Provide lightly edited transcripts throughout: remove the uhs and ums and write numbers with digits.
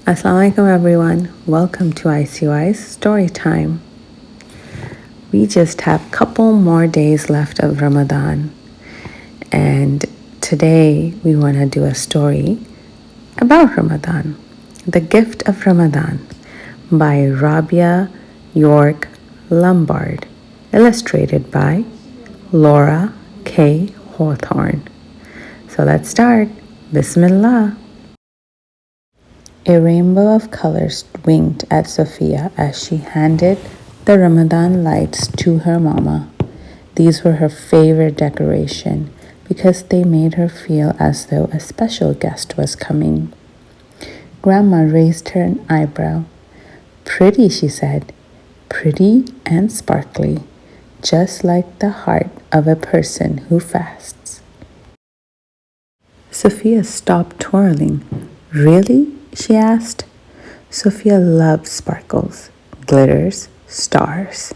Assalamu alaikum everyone. Welcome to ICOI's story time. We just have a couple more days left of Ramadan. And today we want to do a story about Ramadan. The Gift of Ramadan by Rabia York Lombard. Illustrated by Laura K. Hawthorne. So let's start. Bismillah. A rainbow of colors winked at Sophia as she handed the Ramadan lights to her mama. These were her favorite decoration because they made her feel as though a special guest was coming. Grandma raised her eyebrow. Pretty, she said. Pretty and sparkly, just like the heart of a person who fasts. Sophia stopped twirling. Really? She asked. Sophia loved sparkles, glitters, stars.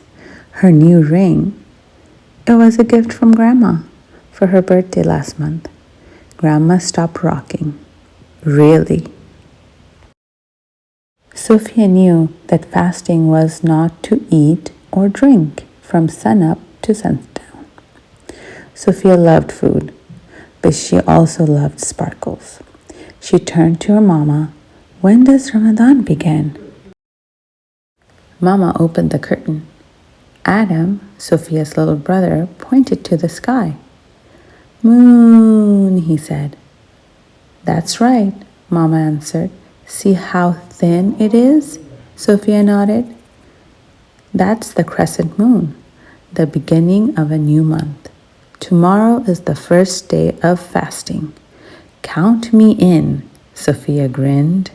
Her new ring. It was a gift from Grandma for her birthday last month. Grandma stopped rocking. Really? Sophia knew that fasting was not to eat or drink from sunup to sundown. Sophia loved food, but she also loved sparkles. She turned to her mama. When does Ramadan begin? Mama opened the curtain. Adam, Sophia's little brother, pointed to the sky. Moon, he said. That's right, Mama answered. See how thin it is? Sophia nodded. That's the crescent moon, the beginning of a new month. Tomorrow is the first day of fasting. Count me in, Sophia grinned.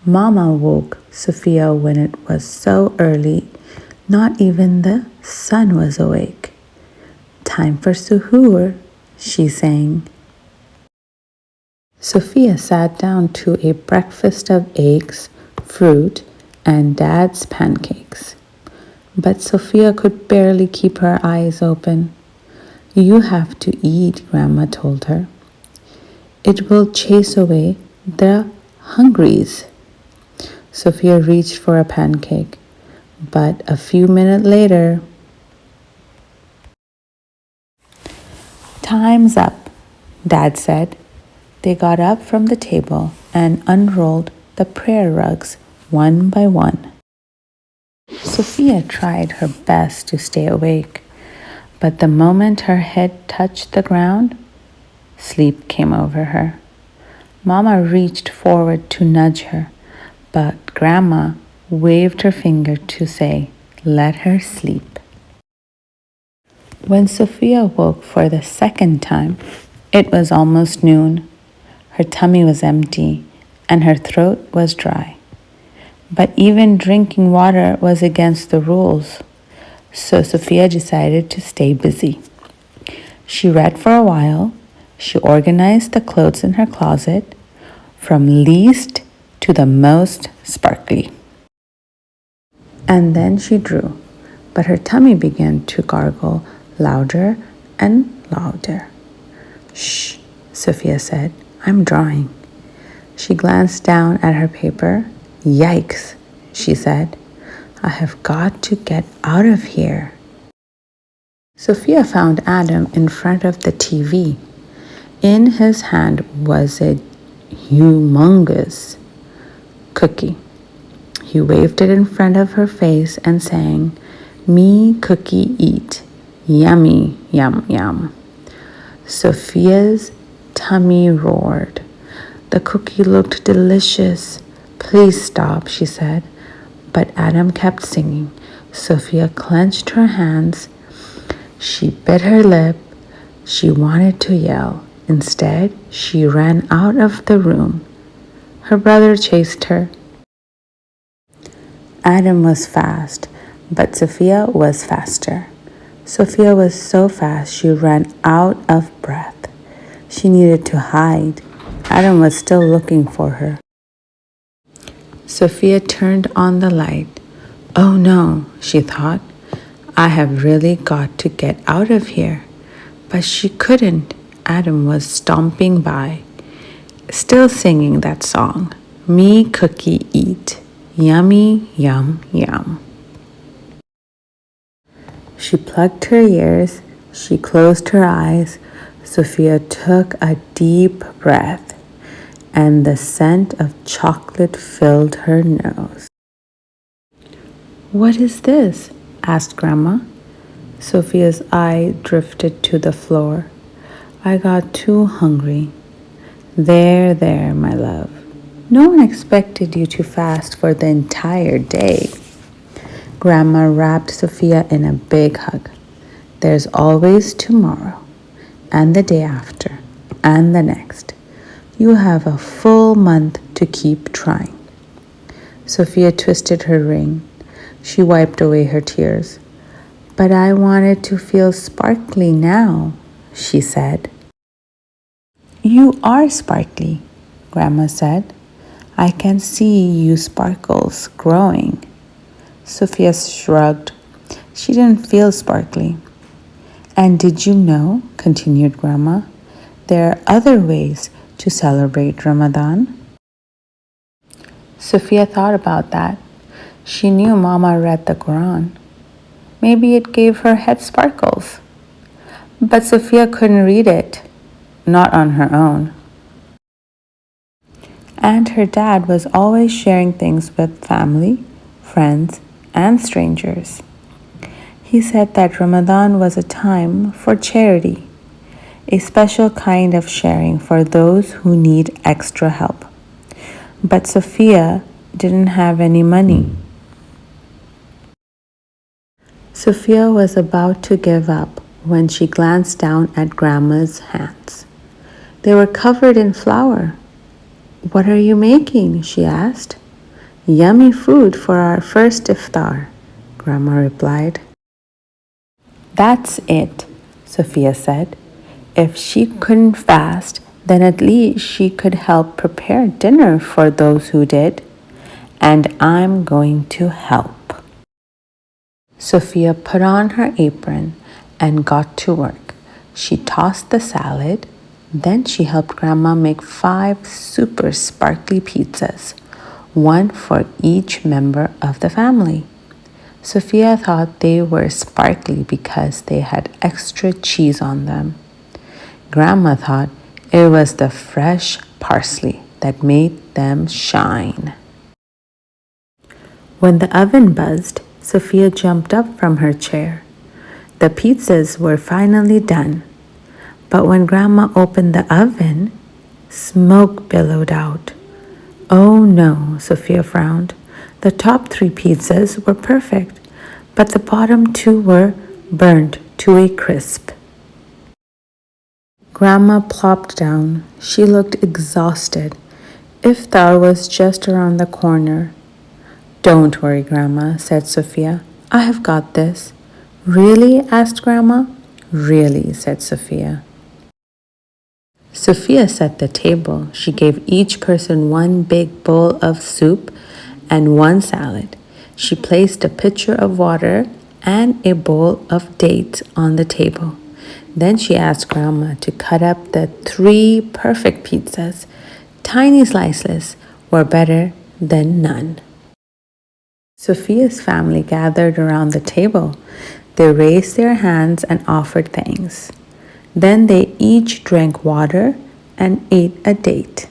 Mama woke Sophia when it was so early, not even the sun was awake. Time for suhoor, she sang. Sophia sat down to a breakfast of eggs, fruit, and Dad's pancakes. But Sophia could barely keep her eyes open. You have to eat, Grandma told her. It will chase away the hungries. Sophia reached for a pancake, but a few minutes later, Time's up, Dad said. They got up from the table and unrolled the prayer rugs one by one. Sophia tried her best to stay awake, but the moment her head touched the ground, sleep came over her. Mama reached forward to nudge her, but Grandma waved her finger to say, let her sleep. When Sophia woke for the second time, it was almost noon. Her tummy was empty and her throat was dry. But even drinking water was against the rules, so Sophia decided to stay busy. She read for a while. She organized the clothes in her closet from least to the most sparkly. And then she drew, but her tummy began to gargle louder and louder. Shh, Sophia said, I'm drawing. She glanced down at her paper. Yikes, she said. I have got to get out of here. Sophia found Adam in front of the TV. In his hand was a humongous cookie. He waved it in front of her face and sang, Me cookie eat, yummy, yum, yum. Sophia's tummy roared. The cookie looked delicious. Please stop, she said. But Adam kept singing. Sophia clenched her hands. She bit her lip. She wanted to yell. Instead, she ran out of the room. Her brother chased her. Adam was fast, but Sophia was faster. Sophia was so fast she ran out of breath. She needed to hide. Adam was still looking for her. Sophia turned on the light. Oh no, she thought. I have really got to get out of here. But she couldn't. Adam was stomping by, still singing that song. Me cookie eat. Yummy, yum, yum. She plugged her ears. She closed her eyes. Sophia took a deep breath, and the scent of chocolate filled her nose. "What is this?" asked Grandma. Sophia's eye drifted to the floor. "I got too hungry." There, my love. No one expected you to fast for the entire day." Grandma wrapped Sophia in a big hug. "There's always tomorrow, and the day after, and the next. You have a full month to keep trying." Sophia twisted her ring. She wiped away her tears. "But I wanted to feel sparkly now," she said. "You are sparkly," Grandma said. "I can see you sparkles growing." Sophia shrugged. She didn't feel sparkly. "And did you know," continued Grandma, "there are other ways to celebrate Ramadan?" Sophia thought about that. She knew Mama read the Quran. Maybe it gave her head sparkles. But Sophia couldn't read it, not on her own. And her dad was always sharing things with family, friends, and strangers. He said that Ramadan was a time for charity, a special kind of sharing for those who need extra help. But Sophia didn't have any money. Sophia was about to give up when she glanced down at Grandma's hands. They were covered in flour. "What are you making?" she asked. "Yummy food for our first iftar," Grandma replied. "That's it," Sophia said. If she couldn't fast, then at least she could help prepare dinner for those who did. And I'm going to help. Sophia put on her apron and got to work. She tossed the salad. Then she helped Grandma make 5 super sparkly pizzas, one for each member of the family. Sophia thought they were sparkly because they had extra cheese on them. Grandma thought it was the fresh parsley that made them shine. When the oven buzzed, Sophia jumped up from her chair. The pizzas were finally done. But when Grandma opened the oven, smoke billowed out. "Oh no," Sophia frowned. The top 3 pizzas were perfect, but the bottom 2 were burnt to a crisp. Grandma plopped down. She looked exhausted. Iftar was just around the corner. "Don't worry, Grandma," said Sophia. "I have got this." "Really?" asked Grandma. "Really," said Sophia. Sophia set the table. She gave each person 1 big bowl of soup and 1 salad. She placed a pitcher of water and a bowl of dates on the table. Then she asked Grandma to cut up the 3 perfect pizzas. Tiny slices were better than none. Sophia's family gathered around the table. They raised their hands and offered thanks. Then they each drank water and ate a date.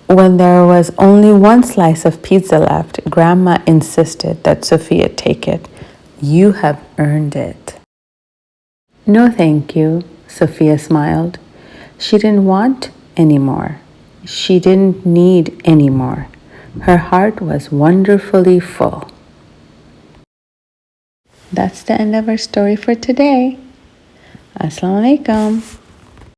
When there was only 1 slice of pizza left, Grandma insisted that Sophia take it. "You have earned it." "No, thank you," Sophia smiled. She didn't want any more. She didn't need any more. Her heart was wonderfully full. That's the end of our story for today. Assalamu alaikum.